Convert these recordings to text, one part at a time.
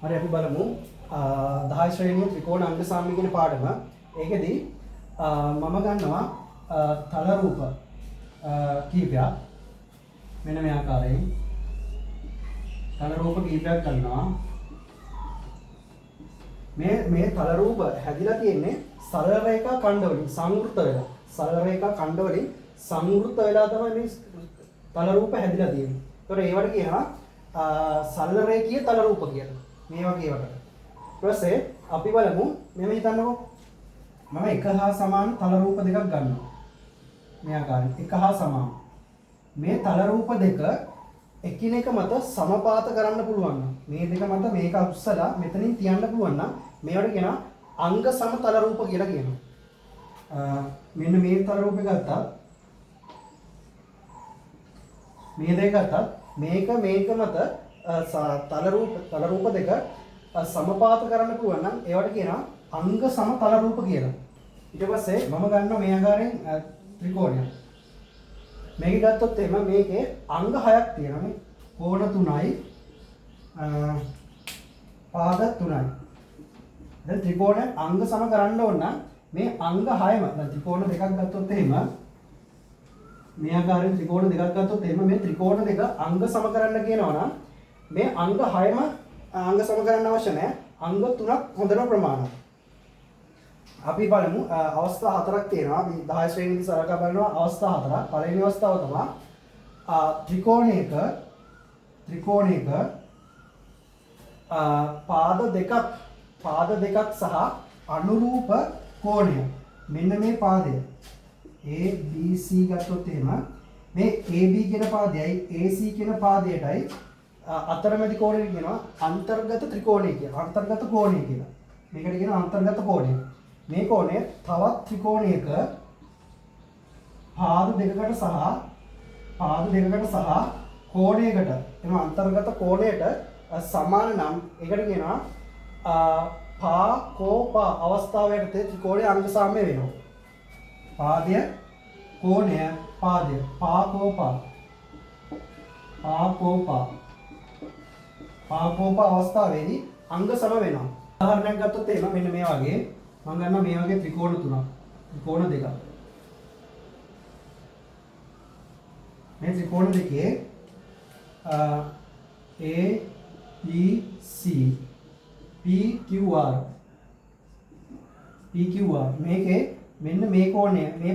හරි අපි බලමු 10 ශ්‍රේණියේ ත්‍රිකෝණ අංග සාම්‍ය කියන පාඩම. ඒකෙදී මම ගන්නවා තල රූප කීපයක්. මෙන්න මේ ආකාරයෙන් තල රූප කීපයක් ගන්නවා. මේ තල රූප හැදිලා තියෙන්නේ සරල රේඛා ඛණ්ඩ වලින් සංවෘත වෙලා. සරල රේඛා ඛණ්ඩ වලින් සංවෘත වෙලා තමයි මේ තල රූප හැදිලා තියෙන්නේ. ඒතකොට ඒවට කියනවා සරල රේඛීය තල රූප කියලා. මේ වගේ ඒවට. ඊට පස්සේ අපි බලමු මෙහෙම හිතන්නකෝ. මම එක හා සමාන තල රූප දෙකක් ගන්නවා. මේ ආකාරයෙන් එක හා සමාන. මේ තල රූප දෙක එකිනෙක මත සමපාත කරන්න පුළුවන් නම් මේ දෙක මත මේක උස්සලා මෙතනින් තියන්න පුළුවන් නම් මේවට කියනවා අංග සම තල රූප කියලා කියනවා. මෙන්න මේ තල රූපේ ගත්තා. මේ දෙක ගත්තා. මේක මත තල රූප දෙක සමපාත කරන්න පුළුවන් නම් ඒවට කියනවා අංග සම තල රූප කියලා. ඊට පස්සේ මම ගන්නවා මේ ආකාරයෙන් ත්‍රිකෝණයක්. මේක ගත්තොත් එහෙම මේකේ අංග 6ක් තියෙනවා නේ. කෝණ 3යි පාද 3යි. දැන් ත්‍රිකෝණ අංග සම කරන්න ඕන නම් මේ අංග 6ම දැන් ත්‍රිකෝණ දෙකක් ගත්තොත් එහෙම මේ ආකාරයෙන් ත්‍රිකෝණ දෙකක් ගත්තොත් එහෙම මේ ත්‍රිකෝණ දෙක අංග සම කරන්න කියනවා නම් මේ අංග 6ම අංග සම කරන්න අවශ්‍ය නැහැ. අංග 3ක් හොඳම ප්‍රමාණවත්. අපි බලමු අවස්ථා 4ක් තියෙනවා. අපි 10 ශ්‍රේණියේදී සලකා බලනවා අවස්ථා 4ක්. පළවෙනි අවස්ථාව තමයි ත්‍රිකෝණයක පාද දෙකක් සහ අනුරූප කෝණය. මෙන්න මේ පාදය ABC ගත්තොත් එහෙම මේ AB කියන පාදයයි AC කියන පාදයටයි අතරමැදි කෝණය කියනවා අන්තර්ගත ත්‍රිකෝණය කියලා. අන්තර්ගත කෝණය කියලා. මේකට කියනවා අන්තර්ගත කෝණය. මේ කෝණය තවත් ත්‍රිකෝණයක පාද දෙකකට සහ කෝණයකට එනවා අන්තර්ගත කෝණයට සමාන නම් ඒකට කියනවා පාකෝපා අවස්ථාවයට ත්‍රිකෝණයේ අංග සාම්‍ය වෙනවා. පාදය කෝණය පාදය පාකෝපා අවස්ථාවේදී අංග සම වෙනවා. උදාහරණයක් ගත්තොත් එහෙම මෙන්න මේ වගේ මම ගන්නවා මේ වගේ ත්‍රිකෝණ තුනක්. ත්‍රිකෝණ දෙකක්. මේ ත්‍රිකෝණ දෙකේ A B C PQR මේකේ මෙන්න මේ කෝණය මේ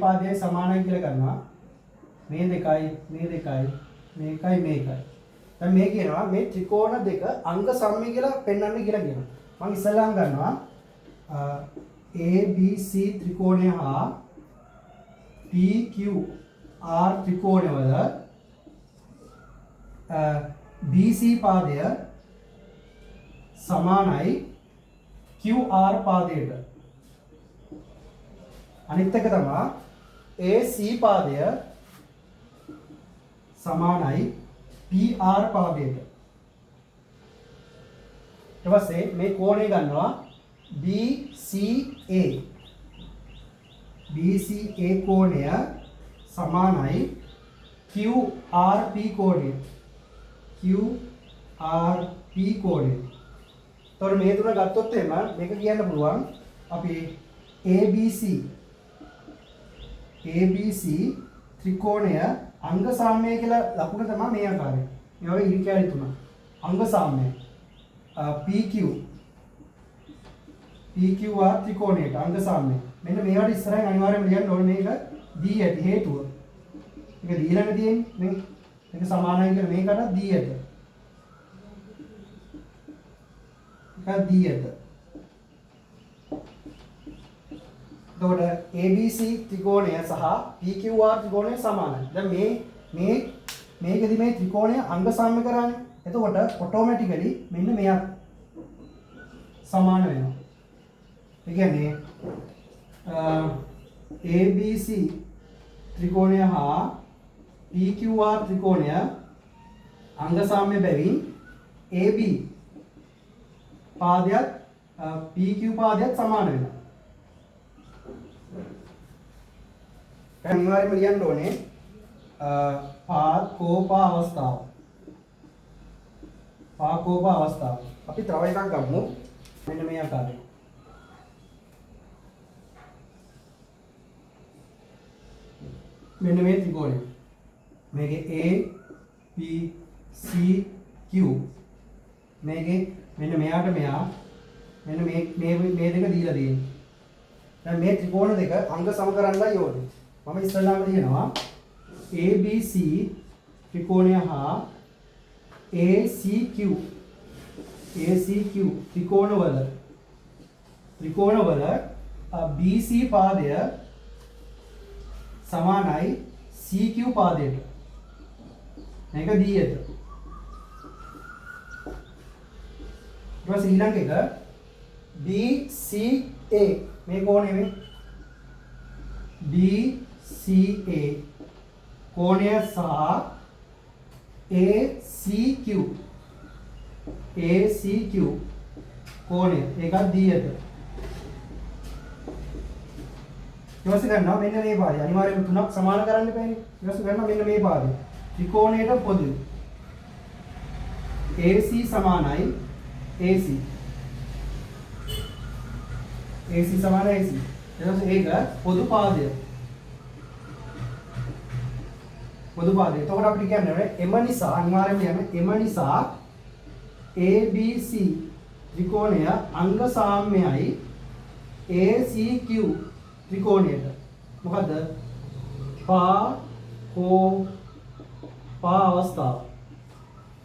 පාදයයි සමානයි කියලා ගන්නවා. මේ දෙකයි මේකයි. දැන් මේ කියනවා මේ ත්‍රිකෝණ දෙක අංග සම්මි කියලා පෙන්වන්න කියලා කියනවා. මම ඉස්සෙල්ලාම ගන්නවා ABC ත්‍රිකෝණය හා PQR ත්‍රිකෝණය වල BC පාදය සමානයි QR පාදයට. අනිත් එක තමයි AC පාදය සමානයි PR පාදයට. ඊට පස්සේ මේ කෝණය ගන්නවා BCA කෝණය සමානයි QRP කෝණය. එතකොට මේ තුන ගත්තොත් එහෙම මේක කියන්න පුළුවන් අපි ABC ත්‍රිකෝණය අංග සාම්‍ය කියලා ලකුණ තමයි මේ ආකාරය. මේ වගේ ඉරිකැලි තුන. අංග සාම්‍ය. PQR ත්‍රිකෝණයට අංග සාම්‍ය. මෙන්න මේවට ඉස්සරහින් අනිවාර්යයෙන්ම ලියන්න ඕනේ මේක දී ඇති හේතුව. මේක දීලානේ තියෙන්නේ. මේක සමානයි කියලා මේකට දී ඇත. එතකොට ABC ත්‍රිකෝණය සහ PQR ත්‍රිකෝණය සමානයි. දැන් මේකෙදි මේ ත්‍රිකෝණය අංග සාම්‍ය කරන්නේ. එතකොට ඔටෝමැටිකලි මෙන්න මෙයක් සමාන වෙනවා. ඒ කියන්නේ ABC ත්‍රිකෝණය හා PQR ත්‍රිකෝණය අංග සාම්‍ය බැවින් AB පාදයක් PQ පාදයක් සමාන වෙනවා. අනිවාර්යයෙන්ම ලියන්න ඕනේ පාද කෝපා අවස්ථාව. පාකෝප අවස්ථාව. අපි තව එකක් ගමු. මෙන්න මේ ආකාරයට. මෙන්න මේ ත්‍රිකෝණය. මේකේ A B C Q. මේකේ මෙන්න මෙයාට මෙයා මෙන්න මේ දෙක දීලා තියෙනවා. දැන් මේ ත්‍රිකෝණ දෙක අංග සම කරන්නයි ඕනේ. මම ඉස්සෙල්ලාම ලියනවා ABC ත්‍රිකෝණය හා ACQ ත්‍රිකෝණවල BC පාදය සමානයි CQ පාදයට. මේක D1. ඊට පස්සේ ඊළඟ එක BCA මේ කෝණය මේ BCA කෝණය සහ ACQ කෝණය ඒකත් D1. ඊපස්සේ ගන්නවා මෙන්න මේ පාදය. අනිවාර්යයෙන්ම තුනක් සමාන කරන්න බෑනේ. ඊපස්සේ ගන්නවා මෙන්න මේ පාදය. ත්‍රිකෝණයට පොදු AC සමානයි AC. AC සමානයි AC. ඊපස්සේ ඒක පොදු පාදය. එතකොට අපිට කියන්නේ M නිසා අනිවාර්යයෙන්ම M නිසා ABC ත්‍රිකෝණය අංග සාම්‍යයි ACQ ත්‍රිකෝණයට. මොකද්ද? පා අවස්ථාව.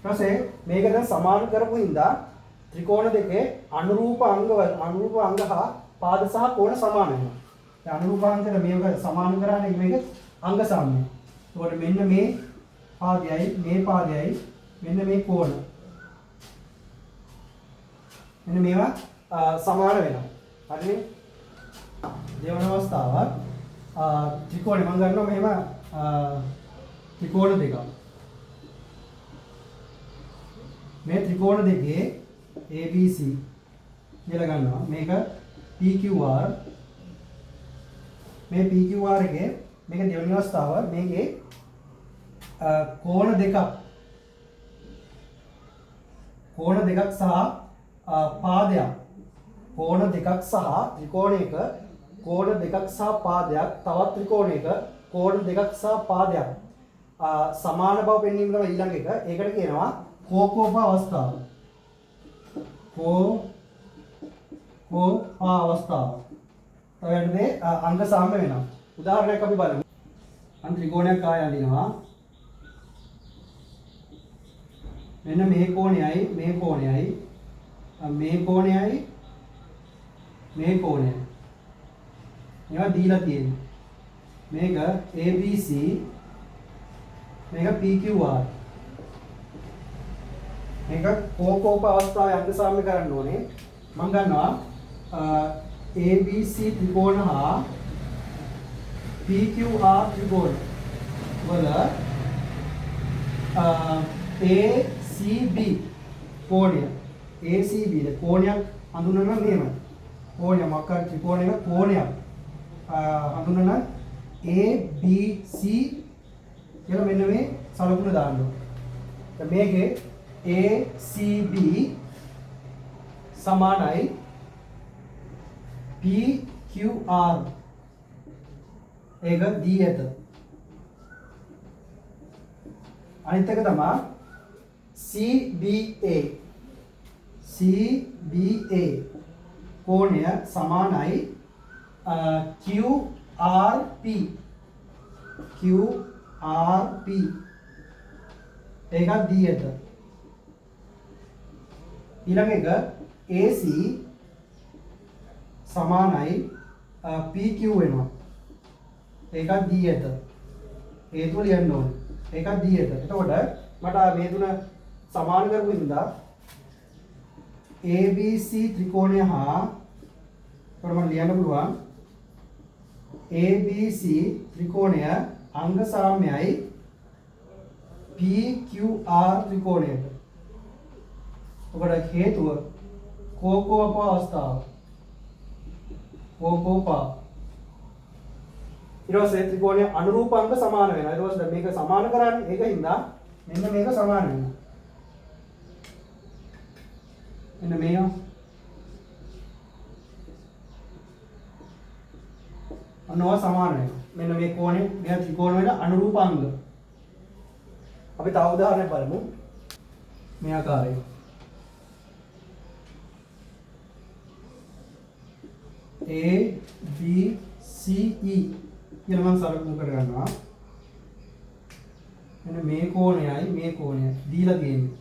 ඊපස්සේ මේක දැන් සමාන කරපු හින්දා ත්‍රිකෝණ දෙකේ අනුරූප අංග හා පාද සහ කෝණ සමාන වෙනවා. දැන් අනුරූප අංගට මේක සමාන කරන්නේ මේක අංග සාම්‍යයි. එතකොට මෙන්න මේ පාදයයි මෙන්න මේ කෝණ. මෙන්න මේවා සමාන වෙනවා. හරිනේ? දෙවන අවස්ථාව ත්‍රිකෝණය මම ගන්නවා මෙහෙම ත්‍රිකෝණ දෙකක්. මේ ත්‍රිකෝණ දෙකේ ABC කියලා ගන්නවා. මේක PQR. මේ PQR එකේ මේක දෙවෙනි අවස්ථාව මේකේ කෝණ දෙකක් සහ පාදයක්. කෝණ දෙකක් සහ ත්‍රිකෝණයක කෝණ දෙකක් සහ පාදයක් තවත් ත්‍රිකෝණයක කෝණ දෙකක් සහ පාදයක් සමාන බව පෙන්වීම තමයි ඊළඟ එක. ඒකට කියනවා කෝකෝප අවස්ථාව. කෝප අවස්ථාව. තවයට මේ අංග සාම්‍ය වෙනවා. උදාහරණයක් අපි බලමු. අන් ත්‍රිකෝණයක් ආය අඳිනවා. මෙන්න මේ කෝණයයි මේ කෝණයයි මේවා දීලා තියෙනවා. මේක ABC මේක PQR. මේක කෝකෝප අවස්ථාවේ අංග සාම්‍ය කරන්න ඕනේ. මම ගන්නවා ABC ත්‍රිකෝණ හා PQR ත්‍රිකෝණ වල ACB කෝණය. ACB කෝණයක් හඳුන්වනවා මෙහෙම. කෝණය මක්කර ත්‍රිකෝණයක කෝණයක් හඳුන්වන ABC කියලා මෙන්න මේ සලකුණ දාන්න ඕනේ. දැන් මේකේ ACB සමානයි PQR. ඒක D1. අනිත් එක තමයි CBA කෝණය සමානයි QRP. ඒකත් D1. ඊළඟ එක AC සමානයි PQ වෙනවා. ඒකත් D1. ඒ තුල ලියන්න ඕනේ. ඒකත් D1. එතකොට මට මේ තුන සමාන කරපු හින්දා ABC ත්‍රිකෝණය හා මම ලියන්න පුළුවන් ABC ත්‍රිකෝණය අංග සාම්‍යයි PQR ත්‍රිකෝණයට. ඔබට හේතුව කෝකෝප අවස්ථාව. කෝකෝප ඊට පස්සේ ත්‍රිකෝණයේ අනුරූප අංග සමාන වෙනවා. ඊට පස්සේ මේක සමාන කරන්නේ ඒකින්ද මෙන්න මේක සමාන වෙනවා. මෙන්න මේවා අනෝව සමාන වෙනවා. මෙන්න මේ කෝණය මෙයා ත්‍රිකෝණ වල අනුරූප අංග. අපි තව උදාහරණයක් බලමු. මේ ආකාරයෙන්. A B C E කියලා මම සලකුණු කර ගන්නවා. මෙන්න මේ කෝණයයි දීලා තියෙන්නේ.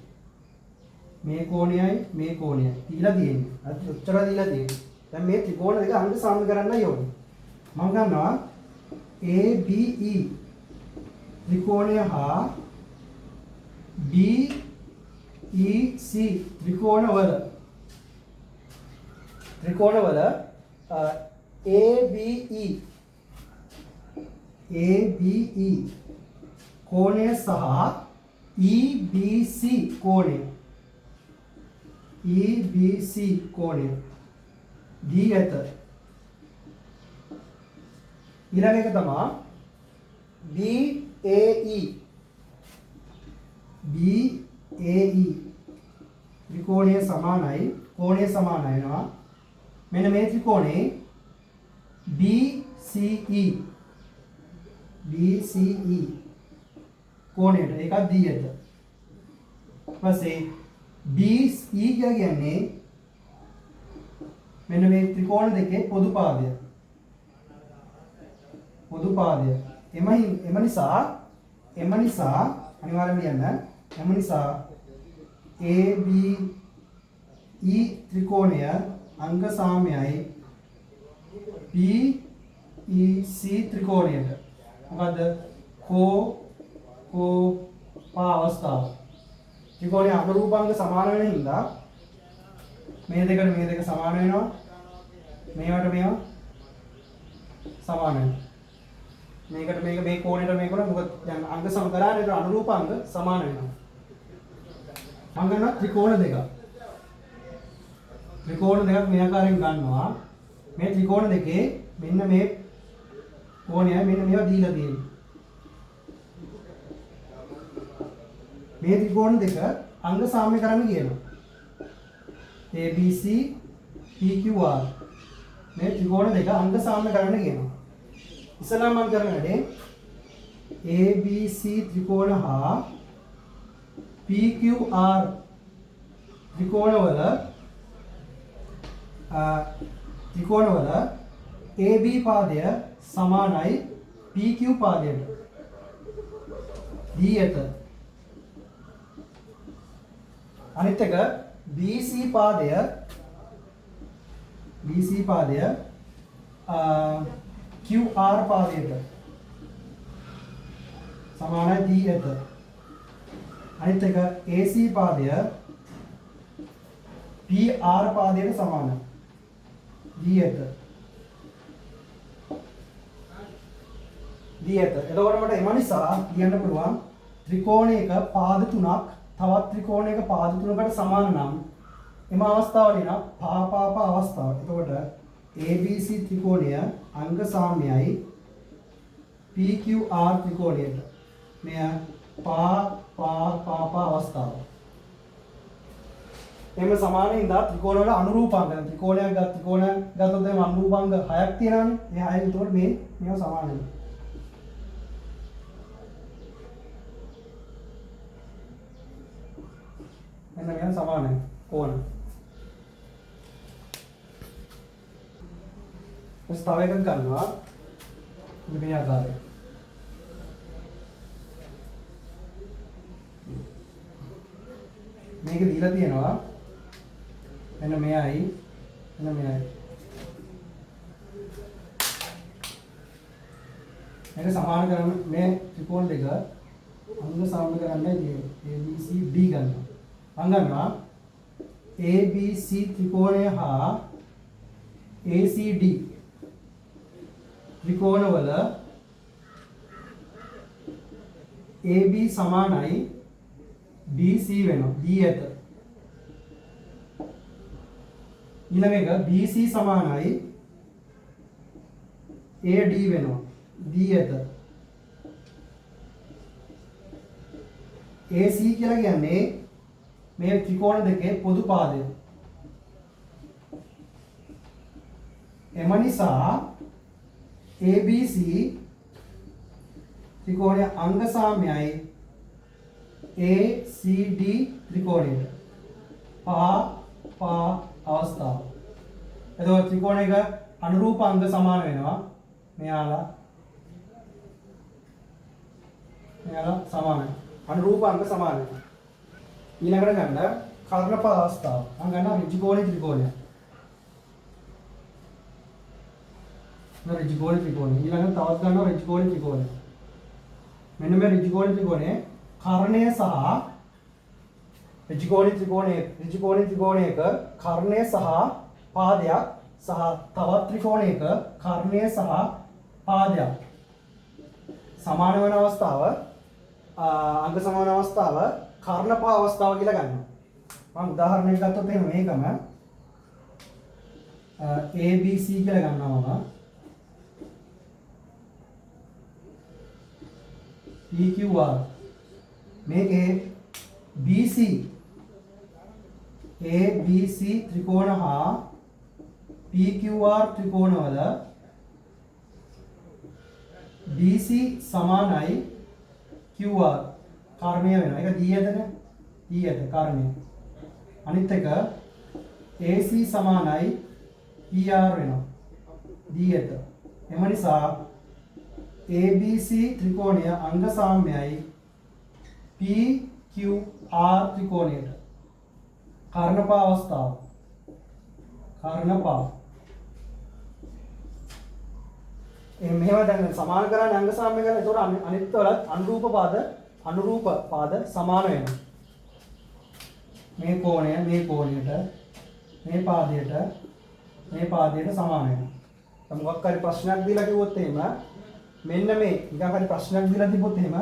මේ කෝණයයි දීලා තියෙන්නේ. අද උත්තර දීලා තියෙන්නේ. දැන් මේ ත්‍රිකෝණ දෙක අංග සාම්‍ය කරන්නයි ඕනේ. මම ගන්නවා ABE ත්‍රිකෝණය හා BEC ත්‍රිකෝණවල ABE කෝණය සහ EBC කෝණය දී ඇත. ඊළඟ එක තමයි BAE ත්‍රිකෝණය සමානයි කෝණය සමාන වෙනවා. මෙන්න මේ ත්‍රිකෝණේ BCE කෝණයට ඒකත් දී ඇත. ඊපස්සේ BE කියලා කියන්නේ මෙන්න මේ ත්‍රිකෝණ දෙකේ පොදු පාදය. එම නිසා අනිවාර්යයෙන්ම ලියන්න. එම නිසා ABE ත්‍රිකෝණය අංග සාම්‍යයි BEC ත්‍රිකෝණයට. මොකද පා අවස්ථාව. ත්‍රිකෝණයේ අනුරූපාංග සමාන වෙන හින්දා මේ දෙක සමාන වෙනවා. මේවට මේවා සමාන වෙනවා. මේකට මේ කෝණයට මේ කෝණ මොකද දැන් අංග සම කරානේ ඒක අනුරූපාංග සමාන වෙනවා. මම ගන්නවා ත්‍රිකෝණ දෙක මේ ආකාරයෙන් ගන්නවා. මේ ත්‍රිකෝණ දෙකේ මෙන්න මේ කෝණයයි මෙන්න මේවා දීලා තියෙනවා. මේ ත්‍රිකෝණ දෙක අංග සාම්‍ය කරන්න කියනවා. ABC PQR මේ ත්‍රිකෝණ දෙක අංග සාම්‍ය කරන්න කියනවා. ඉස්සෙල්ලා මම කරන වැඩේ ABC ත්‍රිකෝණ හා PQR ත්‍රිකෝණවල AB පාදය සමානයි PQ පාදයට. දී ඇත. අනිත් එක BC පාදය QR පාදයට සමානයි දී ඇත. අනිත් එක AC පාදය PR පාදයට සමානයි දී ඇත. එතකොට මට එම නිසා කියන්න පුළුවන් ත්‍රිකෝණයක පාද තුනක් තවත් ත්‍රිකෝණයක පාද තුනකට සමාන නම් එම අවස්ථාවල න පාපාප අවස්ථාව. එතකොට ABC ත්‍රිකෝණය අංග සාම්‍යයි PQR ත්‍රිකෝණයට. මෙය පාපාප අවස්ථාව. එම සමාන හින්දා ත්‍රිකෝණ වල අනුරූපාංග ත්‍රිකෝණයක් ගත්තොත් එම අනුරූපාංග 6ක් තියෙනවානේ. මේ 6 එතකොට මේව සමාන වෙනවා. එන්න මෙයන් සමානයි කෝණ. තව එකක් ගන්නවා මේ ආකාරය. මේක දීලා තියෙනවා මෙන්න මෙයයි මේක සමාන කරන මේ ත්‍රිකෝණ දෙක අංග සාම්‍ය කරන්නේ ABC D ගන්නවා. අංගනවා ABC ත්‍රිකෝණය හා ACD ත්‍රිකෝණවල AB සමානයි BC වෙනවා. D ඇත. ඊළඟ එක BC සමානයි AD වෙනවා. D ඇත. AC කියලා කියන්නේ මේ ත්‍රිකෝණ දෙකේ පොදු පාදය. එම නිසා ABC ත්‍රිකෝණය අංග සාම්‍යයි ACD ත්‍රිකෝණයට. පා අවස්ථාව. එතකොට ත්‍රිකෝණයක අනුරූප අංග සමාන වෙනවා. මෙයාලා සමානයි. අනුරූප අංග සමාන වෙනවා. ඊළඟට ගන්න කර්ණපා අවස්ථාව. මම ගන්නවා ඍජුකෝණී ත්‍රිකෝණය. ඍජුකෝණී ත්‍රිකෝණය. ඊළඟට තවත් ගන්නවා ඍජුකෝණී ත්‍රිකෝණය. මෙන්න මේ ඍජුකෝණී ත්‍රිකෝණයේ කර්ණය සහ ඍජුකෝණී ත්‍රිකෝණයක කර්ණය සහ පාදයක් සහ තවත් ත්‍රිකෝණයක කර්ණය සහ පාදයක් සමාන වෙන අවස්ථාව අංග සමාන අවස්ථාව කර්ණපා අවස්ථාව කියලා ගන්නවා. මම උදාහරණයක් ගත්තොත් එහෙනම් මේකම ABC කියලා ගන්නවා මම. PQR මේකේ BC ABC ත්‍රිකෝණ හා PQR ත්‍රිකෝණවල BC සමානයි QR කර්ණය වෙනවා. ඒක දීයදනේ. දීයද කර්ණය. අනිත් එක AC සමානයි PR වෙනවා. දීයද. එම නිසා ABC ත්‍රිකෝණය අංග සාම්‍යයි PQR ත්‍රිකෝණයට. කර්ණපා අවස්ථාව. කර්ණපා. මෙහෙම දැන් සමාන කරන්නේ අංග සාම්‍ය කරලා ඒතකොට අනිත් වලත් අනුරූප පාද සමාන වෙනවා. මේ කෝණය මේ කෝණයට මේ පාදයට සමාන වෙනවා. මොකක් හරි ප්‍රශ්නයක් දීලා කිව්වොත් එහෙම මෙන්න මේ නිකන් හරි ප්‍රශ්නයක් දීලා තිබ්බොත් එහෙම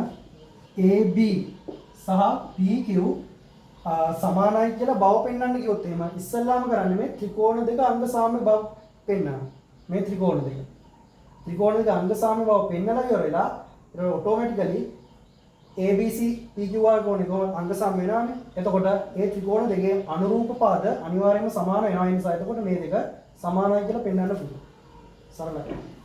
AB සහ PQ සමානයි කියලා බව පෙන්වන්න කිව්වොත් එහෙම ඉස්සල්ලාම කරන්නේ මේ ත්‍රිකෝණ දෙක අංග සාම්‍ය බව පෙන්වනවා. මේ ත්‍රිකෝණ දෙක අංග සාම්‍ය බව පෙන්වලා ඉවර වෙලා ඒක ඔටෝමැටිකලි ABC PQR කෝණේ කොහොමද අංග සාම්‍ය වෙනවනේ. එතකොට ඒ ත්‍රිකෝණ දෙකේ අනුරූප පාද අනිවාර්යයෙන්ම සමාන වෙනවා. ඒ නිසා එතකොට මේ දෙක සමානයි කියලා පෙන්වන්න පුළුවන්. සරලයි.